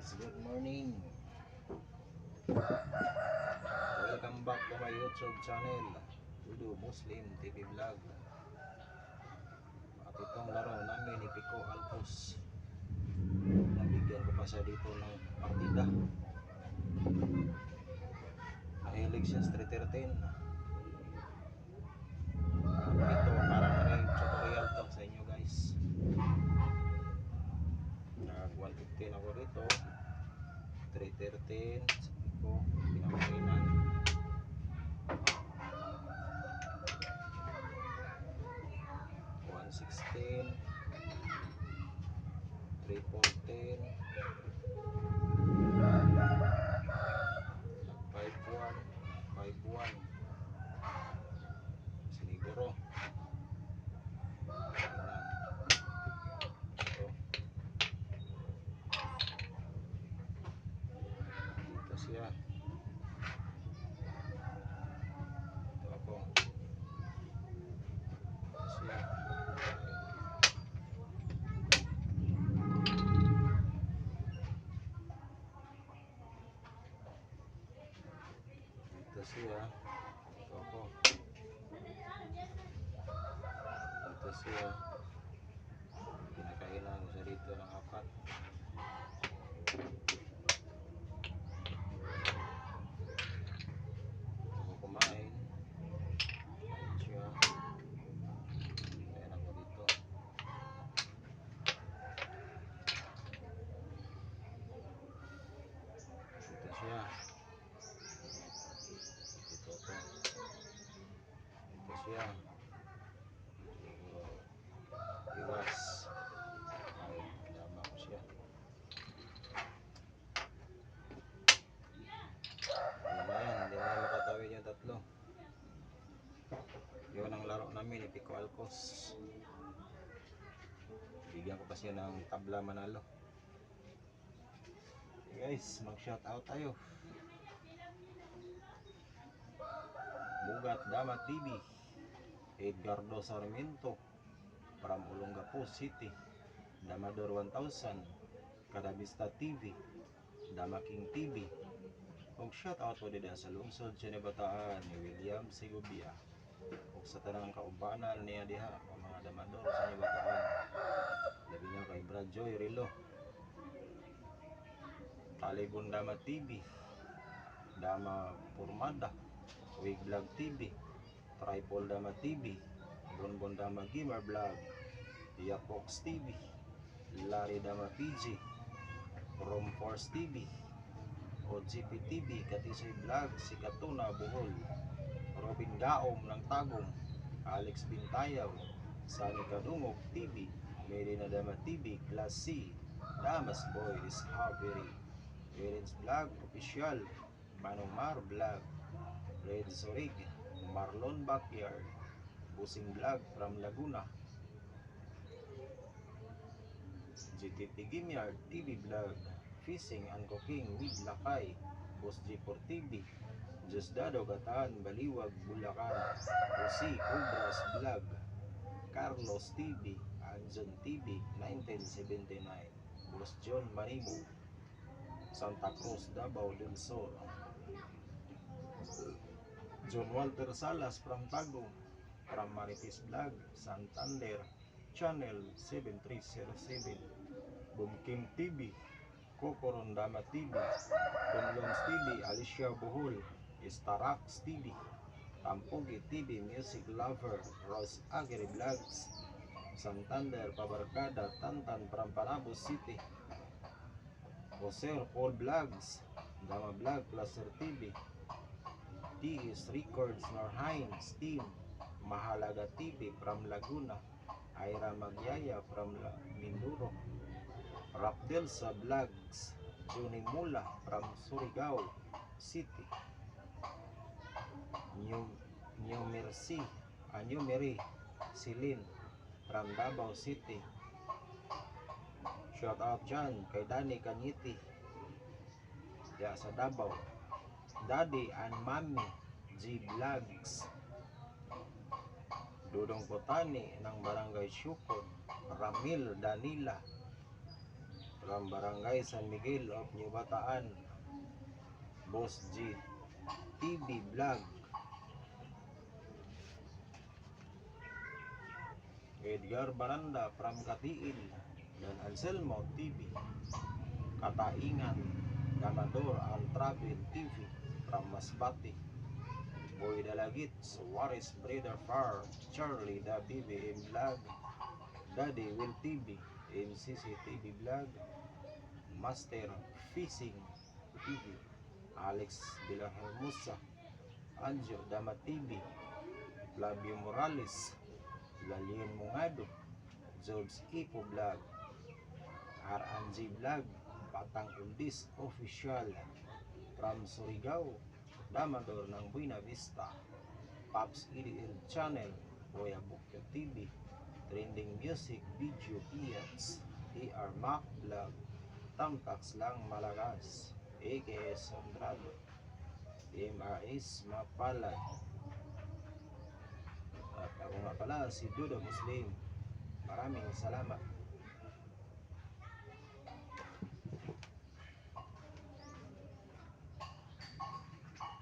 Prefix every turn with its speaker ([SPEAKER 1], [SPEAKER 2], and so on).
[SPEAKER 1] guys, good morning. Welcome back to my YouTube channel, Dudu Muslim TV Vlog. At itong laro namin ni Pico Alcos, nabigyan ko pa siya dito ng partida. Mahilig siya sa 313. Ito parang rin tutorial to sa inyo guys. Nag 115 ako dito, 313 sa Pico, pinakainan. 116, 314, 51, 51, siniguro. Ito. Dito siya. Ito ako. Ito siya. Ito siya. Ito ako. Ito siya. Pinakailan ko siya dito ng 4. Ako kumain. Ayan siya. Ayan ako dito. Ito siya. Ito ako. Ito siya. Iwas. Ay, tama ko siya. Hindi na makatawid yung tatlo. Yun ang laro namin ni Pico Alcos. Bigyan ko pa siya ng tabla manalo. Guys, mag shout out tayo. Bugat Dama TV, Edgardo Sarmiento from Olongapo City, Damador 1000, Carabista TV, Dama King TV. Og shout out po dito sa lungsod sa Bataan ni William Segovia. Og sa tanang kaubanan niya diha ang mga Damador sa Bataan. Labi na kay Brad Joy Rilo. Talibon Dama TV, Dama Purmada, Wig Vlog TV, Tripod Dama TV, Bonbon Dama Gamer Vlog, Yapox TV, Larry Dama PG, Rom Force TV, OGP TV, Katisoy Vlog, si Katuna Bohol, Robin Gaom ng Tagum, Alex Bintayaw, Sunny Kadungog TV, Medina Dama TV, Class C, Damas Boy Discovery, Parents Vlog Official, Manong Mar Vlog, Red Sorig, Marlon Backyard, Busing Vlog from Laguna, GTP Gimyard TV Vlog, Fishing and Cooking with Lakay, Boss G4 TV, Diosdado Gataan Baliwag Bulacan, Rosie Cobras Vlog, Carlos TV, Anjon TV 1979, Boss John Marimo, Santa Cruz Davao del Sur, John Walter Salas from Tagum, from Marites Vlog, Santander, Channel 7307, Bumkim TV, Cocoron Dama TV, Conlons TV, Alicia Bohol, Starax TV, Tampugi TV, Music Lover, Rose Agri Vlogs, Santander, Pabarcada, Tantan from Panabo City, Jose Paul Vlogs, Dama Vlog, Placer TV, TS Records Norhines Team, Mahalaga TV from Laguna, Ira Magyaya from Minduro, Rapdelsa Vlogs, Johnny Mula from Surigao City, New Mary Silin from Davao City. Shout out dyan kay Danny Kanyiti diya sa Davao, Daddy and Mommy G Vlogs, Dudong Botani ng Barangay Syukon, Ramil Danila from Barangay San Miguel of New Bataan, Boss G TV Vlog, Edgar Baranda from Katiin, dan Anselmo TV, Kataingan, Ganador and Travel TV from Masbate, Boy Dalagit, Suarez Breeder Farm, Charlie the BBM Vlog, Daddy Will TV, MCC TV Vlog, Master Fishing TV, Alex Villahermosa, Anjo Dama TV, Flavio Morales, Lalien Mungado, George Ipo Vlog, RNG Vlog, Batang Undis Official, from Surigao, Damador ng Buena Vista, Pops EDL Channel, Kuya Bukyo TV, Trending Music Video Piats, AR Mac Vlog, Tamtax Lang Malagas, AKS Sondrado, MRS Mapalad, at ako nga pala si Dudo Muslim. Maraming salamat.